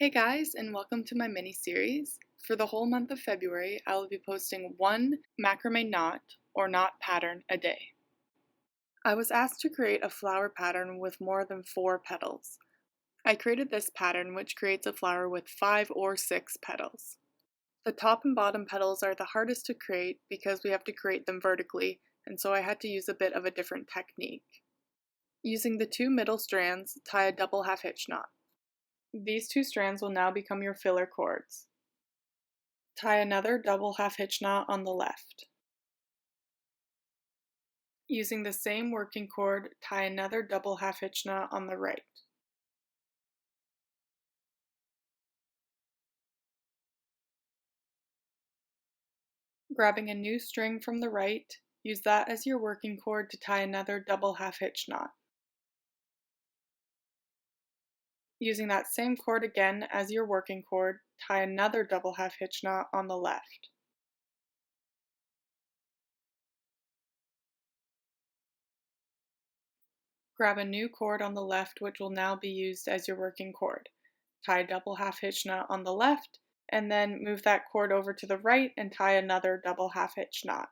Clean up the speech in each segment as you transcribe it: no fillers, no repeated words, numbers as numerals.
Hey guys, and welcome to my mini-series. For the whole month of February, I will be posting one macrame knot or knot pattern a day. I was asked to create a flower pattern with more than 4 petals. I created this pattern, which creates a flower with 5 or 6 petals. The top and bottom petals are the hardest to create because we have to create them vertically, and so I had to use a bit of a different technique. Using the 2 middle strands, tie a double half hitch knot. These 2 strands will now become your filler cords. Tie another double half hitch knot on the left. Using the same working cord, tie another double half hitch knot on the right. Grabbing a new string from the right, use that as your working cord to tie another double half hitch knot. Using that same cord again as your working cord, tie another double half hitch knot on the left. Grab a new cord on the left, which will now be used as your working cord. Tie a double half hitch knot on the left, and then move that cord over to the right and tie another double half hitch knot.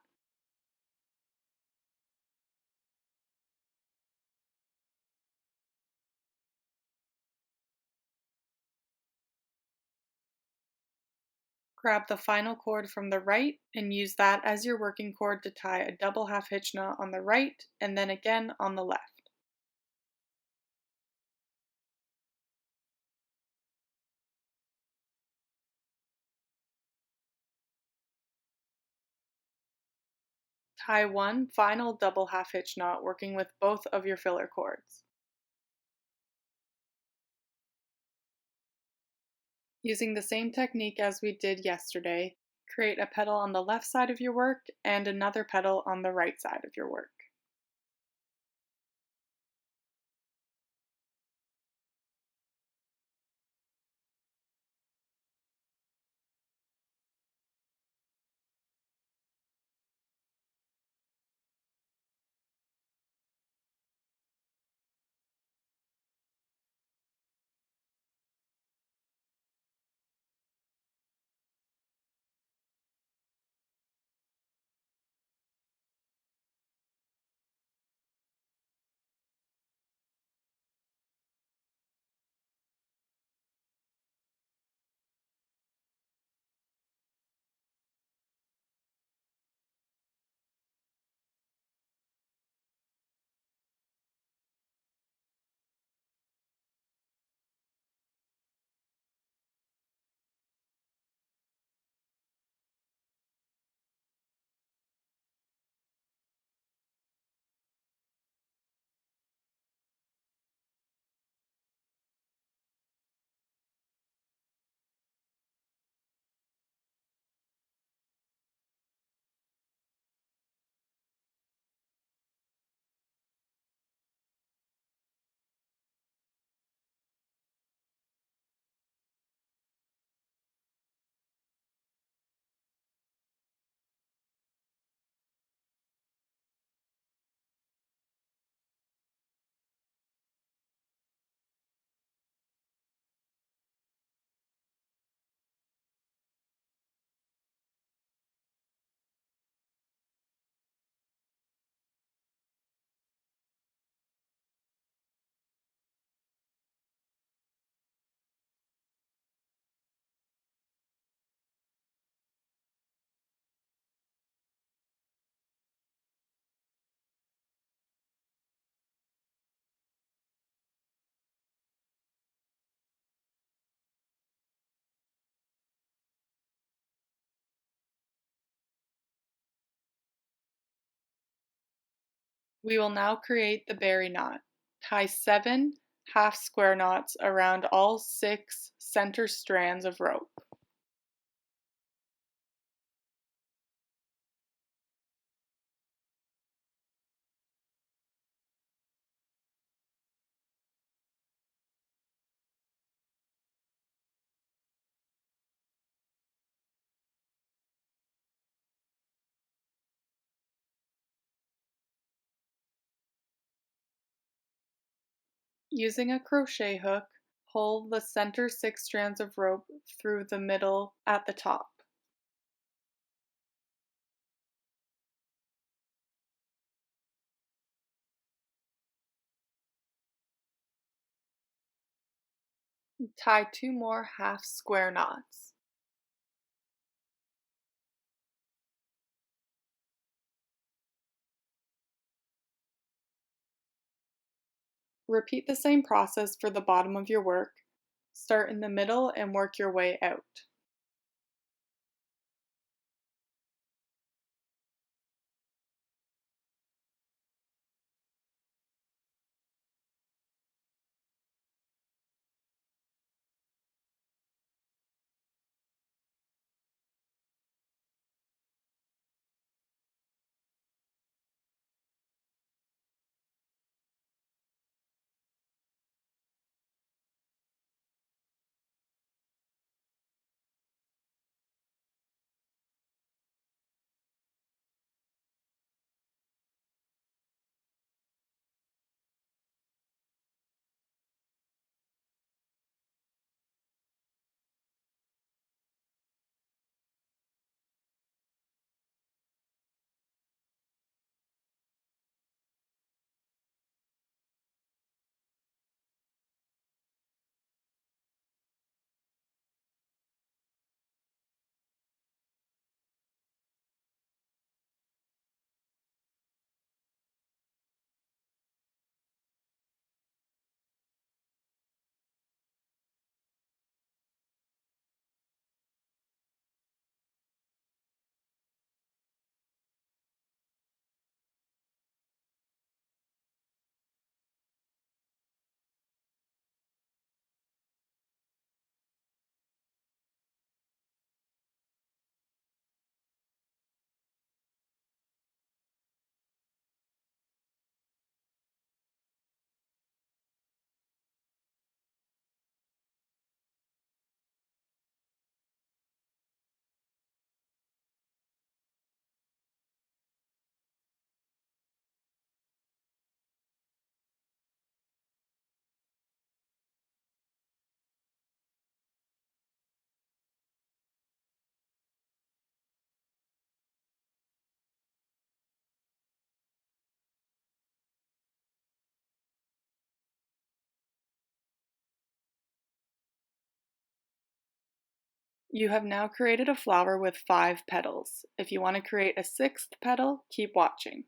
Grab the final cord from the right and use that as your working cord to tie a double half hitch knot on the right and then again on the left. Tie one final double half hitch knot working with both of your filler cords. Using the same technique as we did yesterday, create a petal on the left side of your work and another petal on the right side of your work. We will now create the berry knot. Tie 7 half square knots around all 6 center strands of rope. Using a crochet hook, Pull the center 6 strands of rope through the middle at the top. Tie 2 more half square knots. Repeat the same process for the bottom of your work. Start in the middle and work your way out. You have now created a flower with 5 petals. If you want to create a 6th petal, keep watching.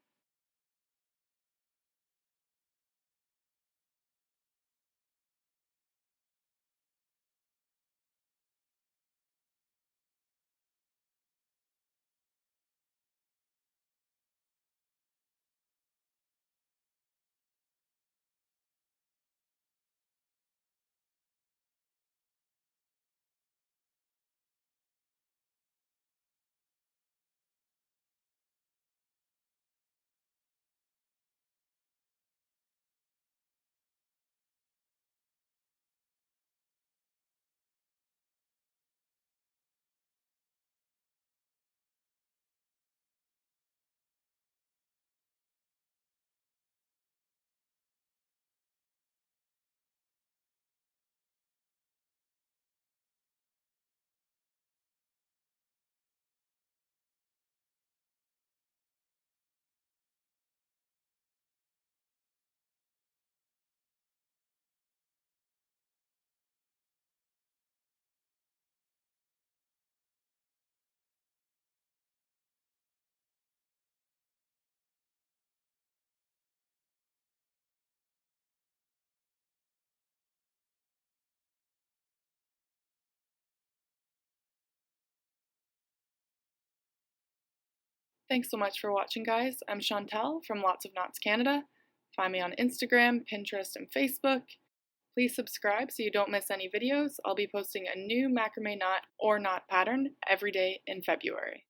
Thanks so much for watching, guys. I'm Chantel from Lots of Knots Canada. Find me on Instagram, Pinterest, and Facebook. Please subscribe so you don't miss any videos. I'll be posting a new macrame knot or knot pattern every day in February.